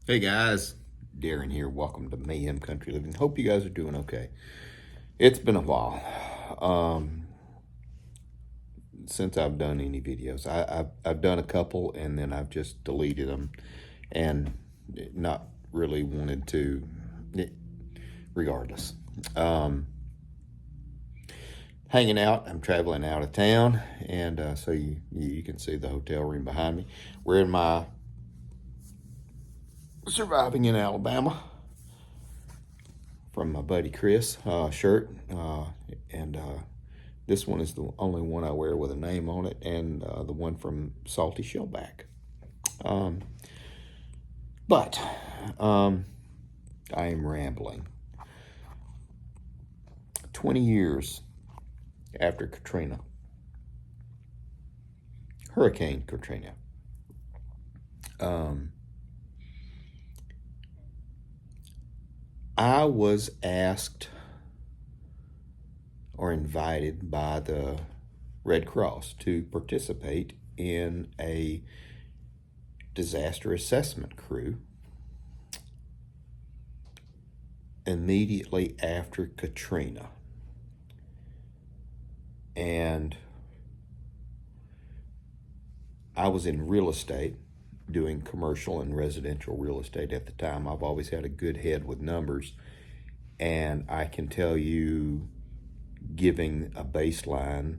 Hey guys, Darren here. Welcome to Mayhem Country Living. Hope you guys are doing okay. It's been a while since I've done any videos. I've done a couple and then I've just deleted them and not really wanted to. Regardless, hanging out. I'm traveling out of town, and so you can see the hotel room behind me. We're in my Surviving in Alabama from my buddy Chris shirt, and this one is the only one I wear with a name on it, and the one from Salty Shellback. But I am rambling. 20 years after Katrina, Hurricane Katrina, I was asked or invited by the Red Cross to participate in a disaster assessment crew immediately after Katrina. And I was in real estate, doing commercial and residential real estate at the time. I've always had a good head with numbers, and I can tell you, giving a baseline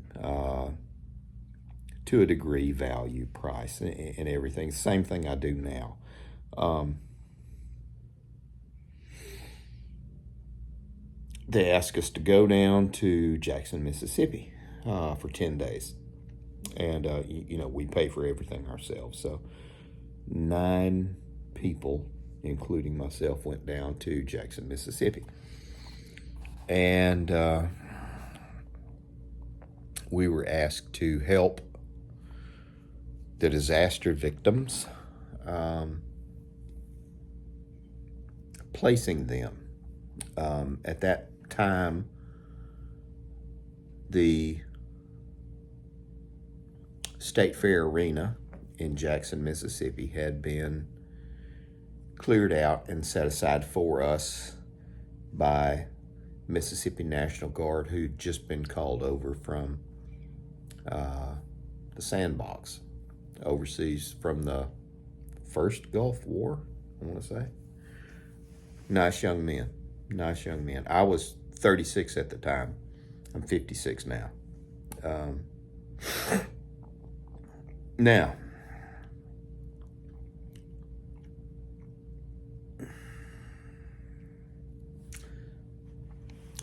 to a degree, value, price, and everything. Same thing I do now. They asked us to go down to Jackson, Mississippi for 10 days. And, we pay for everything ourselves. So 9 people, including myself, went down to Jackson, Mississippi. And we were asked to help the disaster victims, placing them. At that time, the State Fair Arena in Jackson, Mississippi had been cleared out and set aside for us by Mississippi National Guard, who'd just been called over from the sandbox overseas from the first Gulf War, I want to say. Nice young men. I was 36 at the time. I'm 56 now. Now,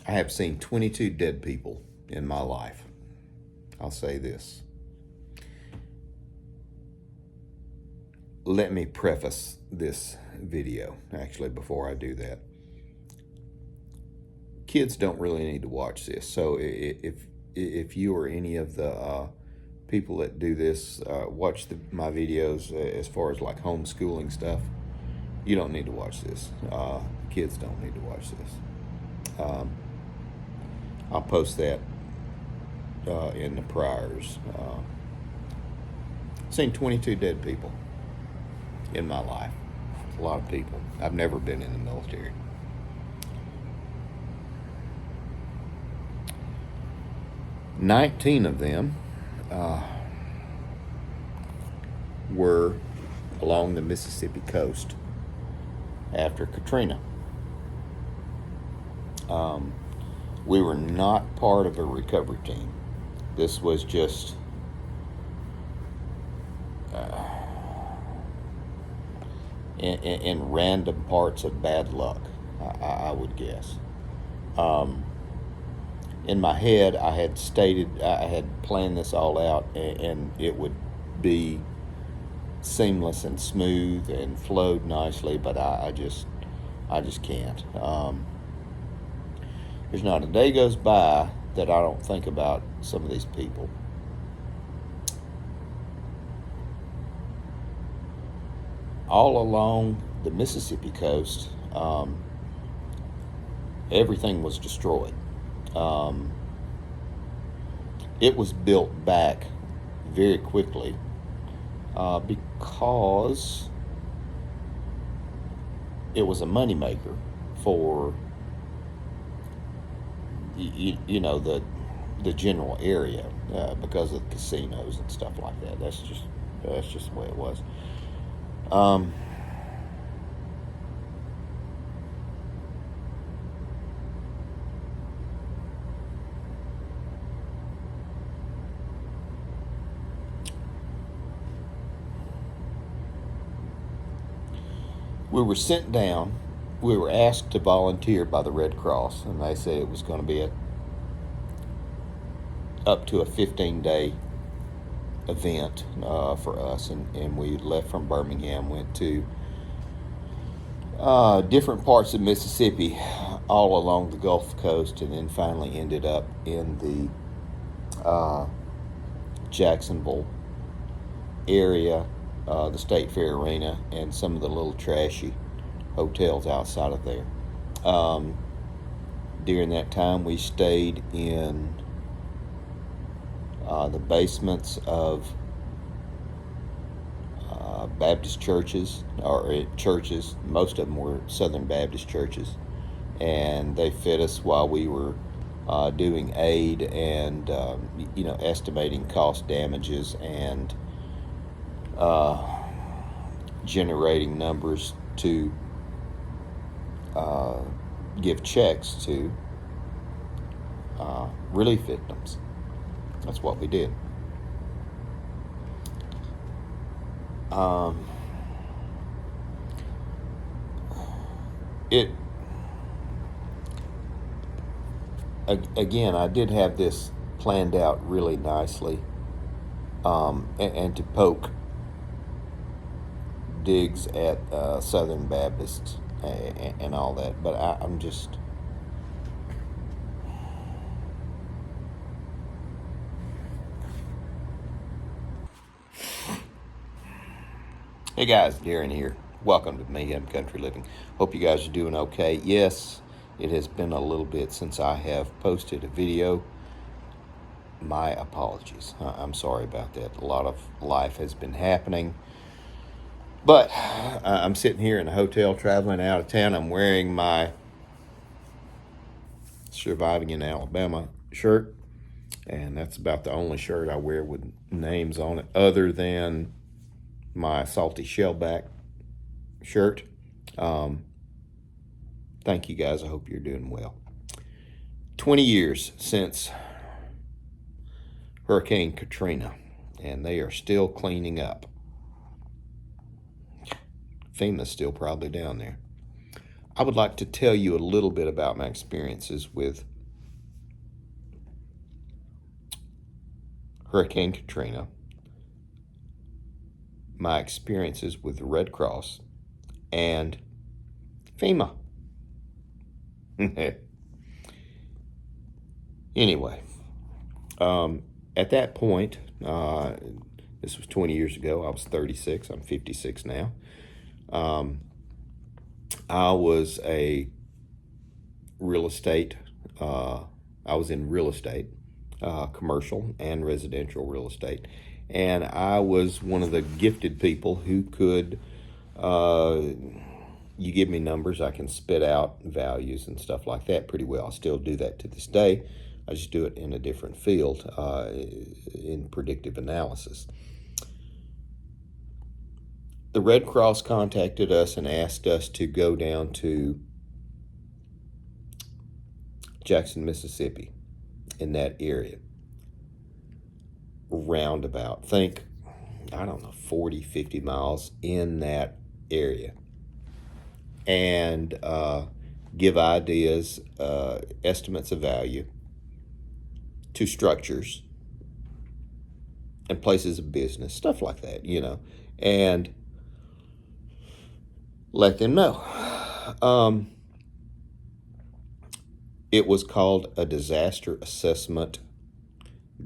I have seen 22 dead people in my life. I'll say this. Let me preface this video, actually, before I do that. Kids don't really need to watch this. So if you or any of the people that do this watch my videos as far as like homeschooling stuff, you don't need to watch this. Kids don't need to watch this. I'll post that in the priors. Seen 22 dead people in my life. A lot of people. I've never been in the military. "19 of them were along the Mississippi coast after Katrina. We were not part of a recovery team. This was just in random parts of bad luck, I would guess. In my head, I had planned this all out, and it would be seamless and smooth and flowed nicely, but I just can't. There's not a day goes by that I don't think about some of these people. All along the Mississippi coast, everything was destroyed. It was built back very quickly because it was a moneymaker for the general area because of the casinos and stuff like that. That's just the way it was. Um, we were sent down. We were asked to volunteer by the Red Cross, and they said it was going to be up to a 15-day event for us. And we left from Birmingham, went to different parts of Mississippi, all along the Gulf Coast, and then finally ended up in the Jacksonville area, the State Fair Arena, and some of the little trashy hotels outside of there. During that time, we stayed in the basements of Baptist churches, or churches. Most of them were Southern Baptist churches, and they fed us while we were doing aid and estimating cost damages and generating numbers to give checks to relief victims. That's what we did. It again, I did have this planned out really nicely, and to poke digs at Southern Baptists and all that, but I'm just. Hey guys, Darren here. Welcome to Mayhem Country Living. Hope you guys are doing okay. Yes, it has been a little bit since I have posted a video. My apologies. I'm sorry about that. A lot of life has been happening. But I'm sitting here in a hotel traveling out of town. I'm wearing my Surviving in Alabama shirt. And that's about the only shirt I wear with names on it, other than my Salty Shellback shirt. Thank you guys. I hope you're doing well. 20 years since Hurricane Katrina, and they are still cleaning up. FEMA's still probably down there. I would like to tell you a little bit about my experiences with Hurricane Katrina, my experiences with the Red Cross, and FEMA. Anyway, at that point, this was 20 years ago. I was 36. I'm 56 now. I was a real estate. I was in real estate, commercial and residential real estate, and I was one of the gifted people who could. You give me numbers, I can spit out values and stuff like that pretty well. I still do that to this day. I just do it in a different field, in predictive analysis. The Red Cross contacted us and asked us to go down to Jackson, Mississippi, in that area. Roundabout, think, I don't know, 40, 50 miles in that area. And give ideas, estimates of value to structures and places of business, stuff like that, and let them know. It was called a disaster assessment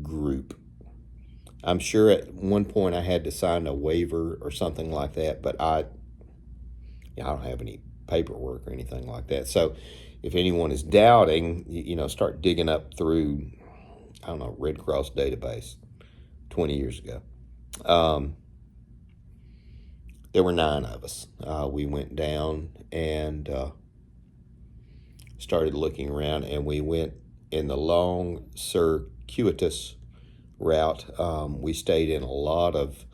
group. I'm sure at one point I had to sign a waiver or something like that, but I don't have any paperwork or anything like that. So if anyone is doubting, start digging up through, I don't know, Red Cross database 20 years ago. There were 9 of us. We went down and started looking around, and we went in the long circuitous route. We stayed in a lot of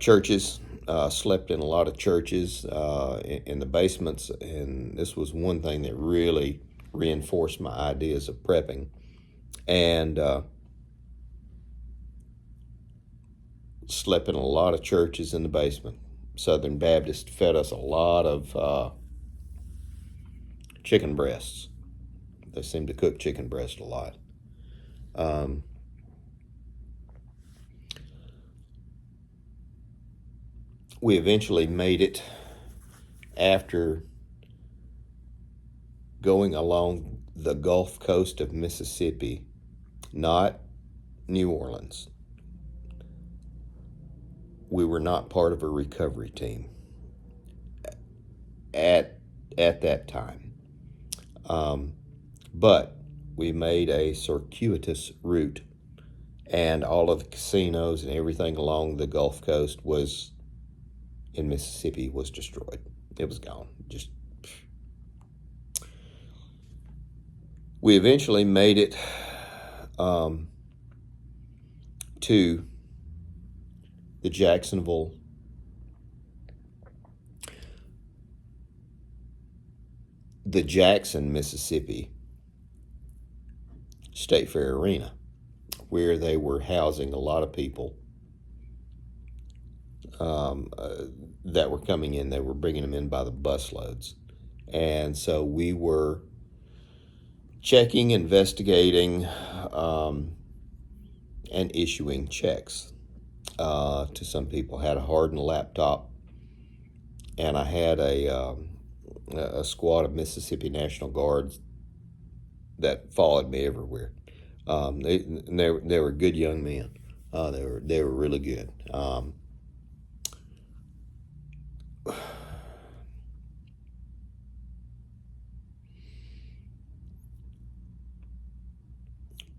churches, slept in a lot of churches in the basements, and this was one thing that really reinforced my ideas of prepping. And slept in a lot of churches in the basement. Southern Baptist fed us a lot of chicken breasts. They seem to cook chicken breast a lot. We eventually made it after going along the Gulf Coast of Mississippi, not New Orleans. We were not part of a recovery team at that time. But we made a circuitous route, and all of the casinos and everything along the Gulf Coast was in Mississippi was destroyed. It was gone. We eventually made it to the Jackson, Mississippi State Fair Arena, where they were housing a lot of people that were coming in. They were bringing them in by the busloads. And so we were checking, investigating, and issuing checks to some people. Had a hardened laptop, and I had a squad of Mississippi National Guards that followed me everywhere. They were good young men. They were really good.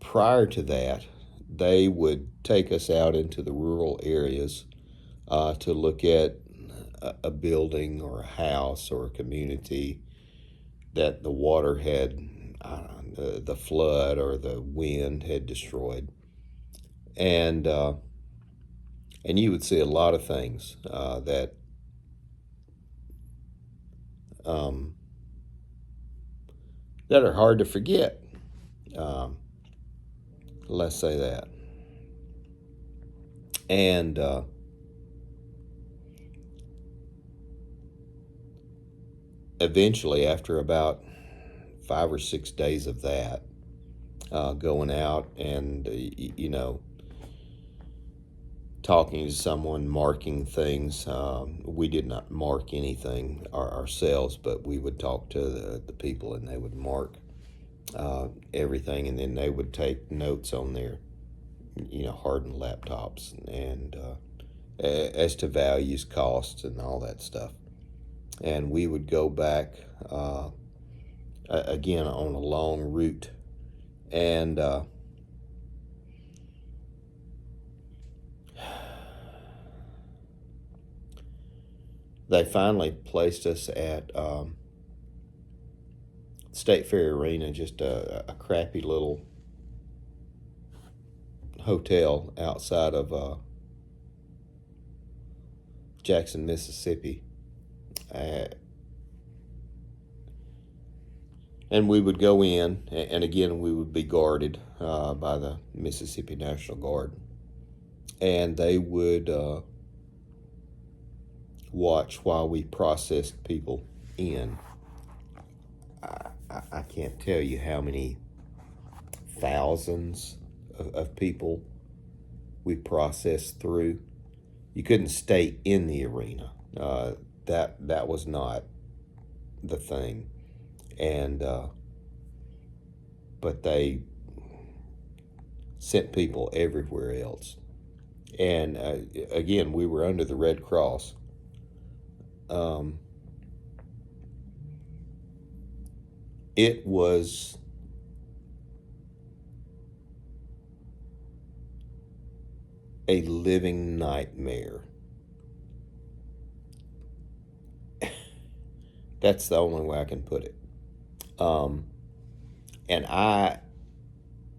Prior to that, they would take us out into the rural areas to look at a building or a house or a community that the water had, the flood or the wind had destroyed. And you would see a lot of things that are hard to forget. Let's say that. And eventually, after about 5 or 6 days of that, going out and, talking to someone, marking things. We did not mark anything ourselves, but we would talk to the people, and they would mark everything, and then they would take notes on their, hardened laptops and as to values, costs, and all that stuff. And we would go back again on a long route, and they finally placed us at State Fair Arena, just a crappy little hotel outside of Jackson, Mississippi. And we would go in, and again, we would be guarded by the Mississippi National Guard. And they would watch while we processed people in. I can't tell you how many thousands of people we processed through. You couldn't stay in the arena. That was not the thing. And but they sent people everywhere else. And again, we were under the Red Cross. It was a living nightmare That's the only way I can put it. And I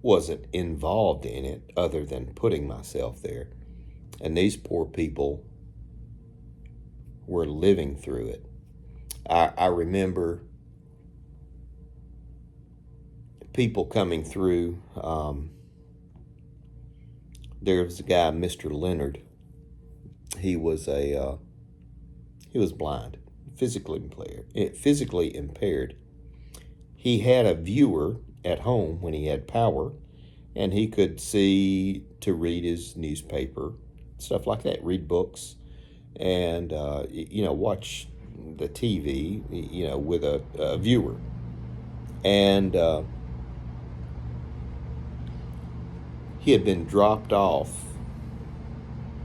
wasn't involved in it other than putting myself there. And these poor people were living through it. I remember people coming through. There was a guy, Mr. Leonard. He was blind, physically impaired. He had a viewer at home when he had power, and he could see to read his newspaper, stuff like that, read books, and watch the TV, with a viewer. And he had been dropped off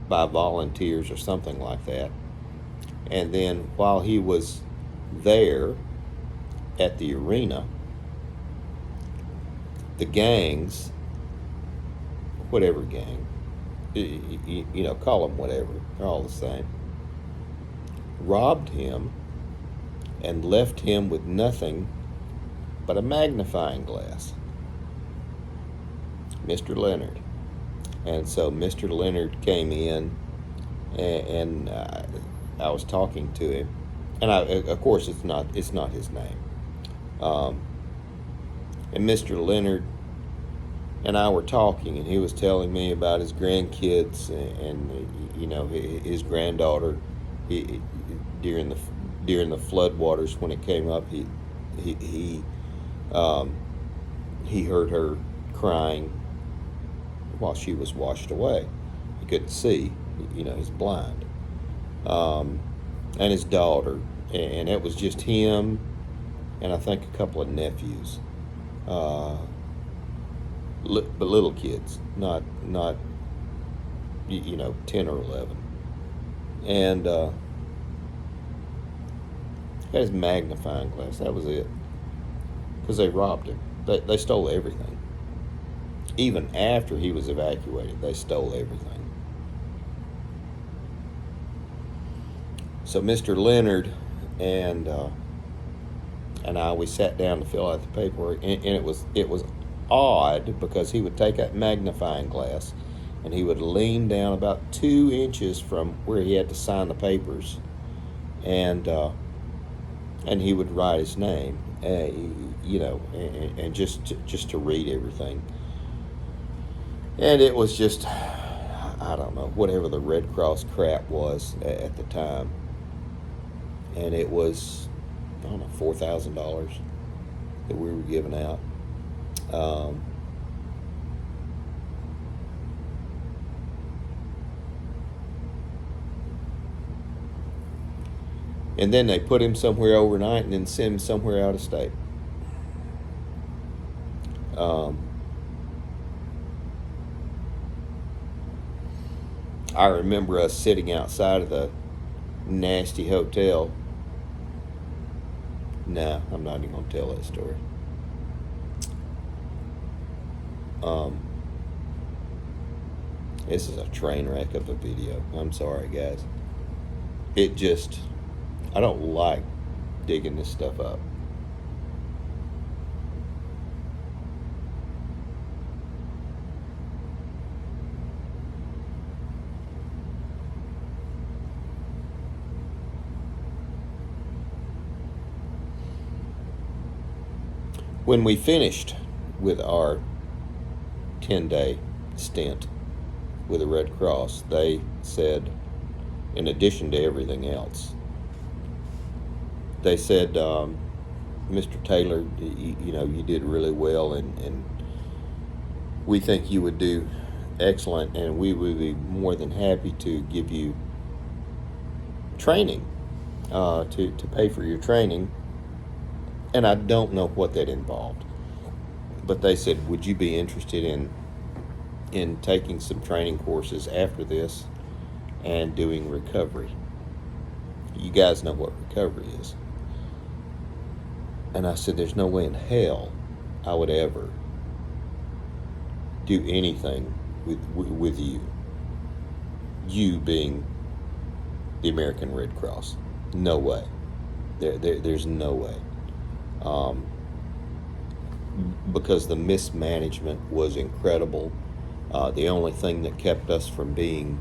by volunteers or something like that. And then while he was there at the arena, the gangs, whatever gang, call them whatever, they're all the same, robbed him and left him with nothing but a magnifying glass. Mr. Leonard. And so Mr. Leonard came in, and I was talking to him, and of course it's not his name. And Mr. Leonard and I were talking, and he was telling me about his grandkids and his granddaughter. During the floodwaters when it came up, he heard her crying while she was washed away. He couldn't see, he's blind. And his daughter, and it was just him and I think a couple of nephews, but little kids, not 10 or 11. And had his magnifying glass. That was it. Because they robbed him. They stole everything. Even after he was evacuated, they stole everything. So Mr. Leonard and I, we sat down to fill out the paperwork, and it was odd because he would take that magnifying glass and he would lean down about 2 inches from where he had to sign the papers, and he would write his name, and just to read everything. And it was just, I don't know, whatever the Red Cross crap was at the time. And it was, I don't know, $4,000 that we were giving out. And then they put him somewhere overnight and then send him somewhere out of state. I remember us sitting outside of the nasty hotel. Nah, I'm not even going to tell that story. This is a train wreck of a video. I'm sorry, guys. I don't like digging this stuff up. When we finished with our 10-day stint with the Red Cross, they said, in addition to everything else, they said, Mr. Taylor, you did really well, and we think you would do excellent, and we would be more than happy to give you training, to pay for your training. And I don't know what that involved, but they said, would you be interested in taking some training courses after this and doing recovery? You guys know what recovery is. And I said, there's no way in hell I would ever do anything with you. You being the American Red Cross. No way. There's no way. Um, because the mismanagement was incredible. The only thing that kept us from being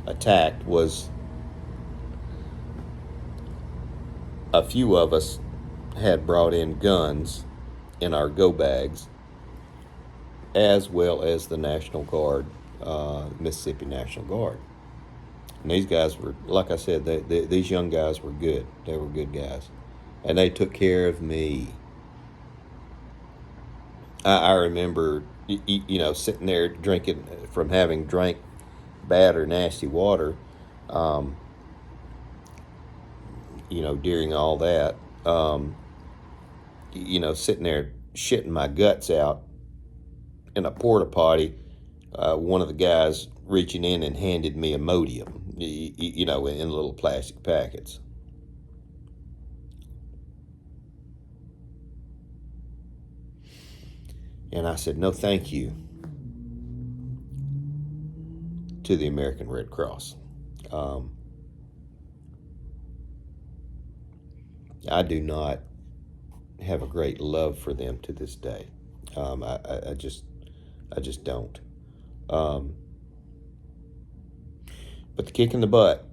attacked was a few of us had brought in guns in our go bags, as well as the National Guard, Mississippi National Guard. And these guys were, like I said, these young guys were good. They were good guys. And they took care of me. I remember, sitting there drinking, from having drank bad or nasty water, um, during all that, sitting there shitting my guts out in a porta potty. One of the guys reaching in and handed me Imodium, in little plastic packets. And I said, no, thank you to the American Red Cross. I do not have a great love for them to this day. I just don't. But the kick in the butt,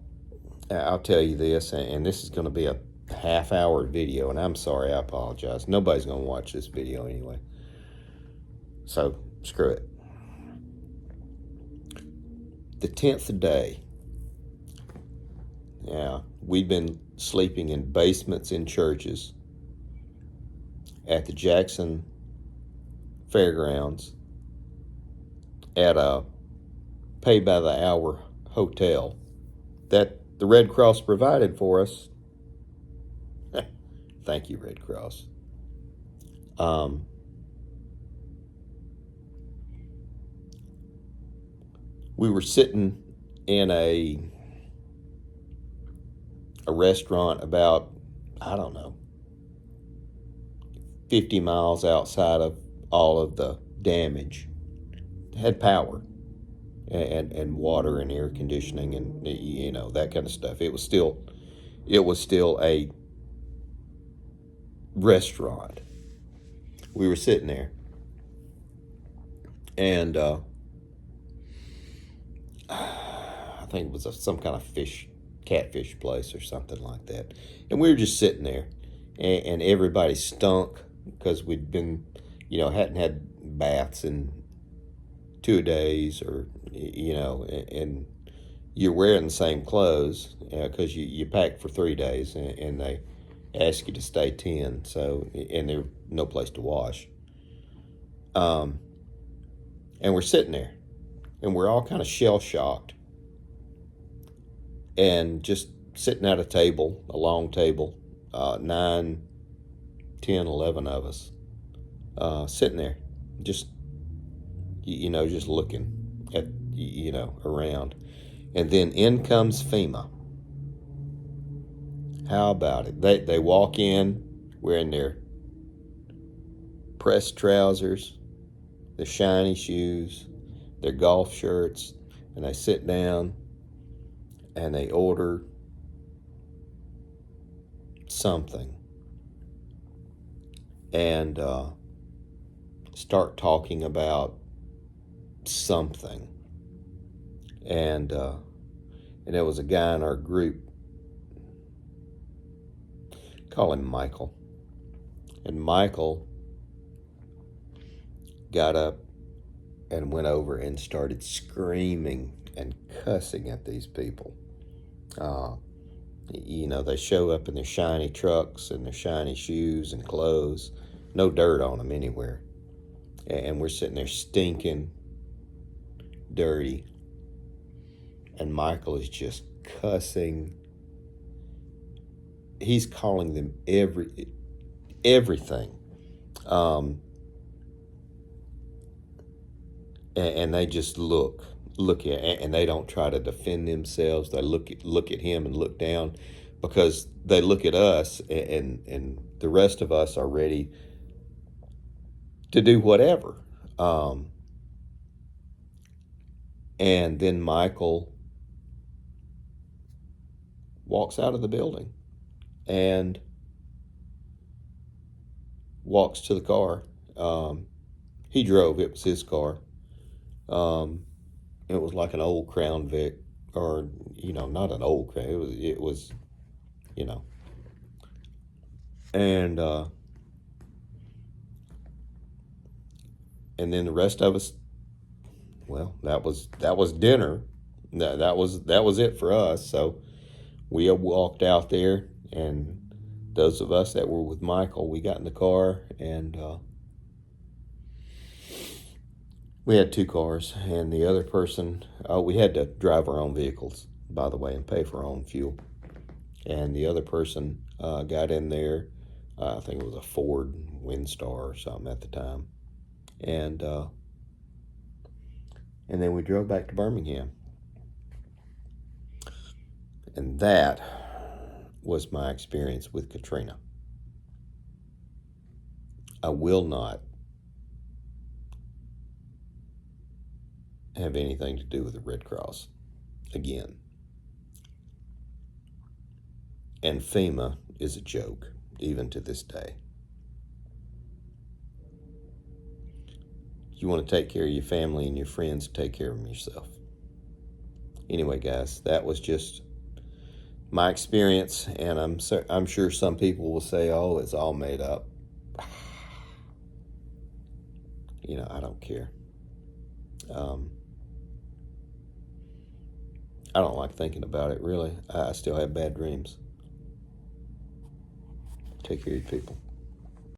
I'll tell you this, and this is going to be a half-hour video, and I'm sorry, I apologize. Nobody's going to watch this video anyway. So, screw it. The 10th day, we'd been sleeping in basements in churches, at the Jackson Fairgrounds, at a pay-by-the-hour hotel that the Red Cross provided for us. Thank you, Red Cross. We were sitting in a restaurant about, 50 miles outside of all of the damage. It had power and water and air conditioning and that kind of stuff. It was still a restaurant. We were sitting there, and I think it was some kind of catfish place or something like that. And we were just sitting there, and everybody stunk because we'd been, hadn't had baths in 2 days, or and you're wearing the same clothes because you pack for 3 days, and they ask you to stay 10. So, and there's no place to wash. And we're sitting there, and we're all kind of shell shocked, and just sitting at a long table, 9, 10, 11 of us, sitting there, just looking at, around. And then in comes FEMA. How about it? They walk in wearing their pressed trousers, their shiny shoes, their golf shirts, and they sit down and they order something and start talking about something. And there was a guy in our group, call him Michael. And Michael got up and went over and started screaming and cussing at these people. They show up in their shiny trucks and their shiny shoes and clothes, no dirt on them anywhere. And we're sitting there stinking dirty. And Michael is just cussing. He's calling them everything. And they just look at, and they don't try to defend themselves. They look at him and look down, because they look at us, and the rest of us are ready to do whatever. And then Michael walks out of the building and walks to the car. He drove, it was his car. Um, it was like an old Crown Vic, or, not an old Crown, it was, you know. And and then the rest of us, well, that was dinner. That was it for us. So we walked out there, and those of us that were with Michael, we got in the car, and we had two cars, and the other person, we had to drive our own vehicles, by the way, and pay for our own fuel. And the other person got in there. I think it was a Ford Windstar or something at the time, and then we drove back to Birmingham. And that was my experience with Katrina. I will not have anything to do with the Red Cross again. And FEMA is a joke, even to this day. You want to take care of your family and your friends, take care of them yourself. Anyway, guys, that was just my experience, and I'm sure some people will say, "Oh, it's all made up." I don't care. I don't like thinking about it, really. I still have bad dreams. Take care of your people.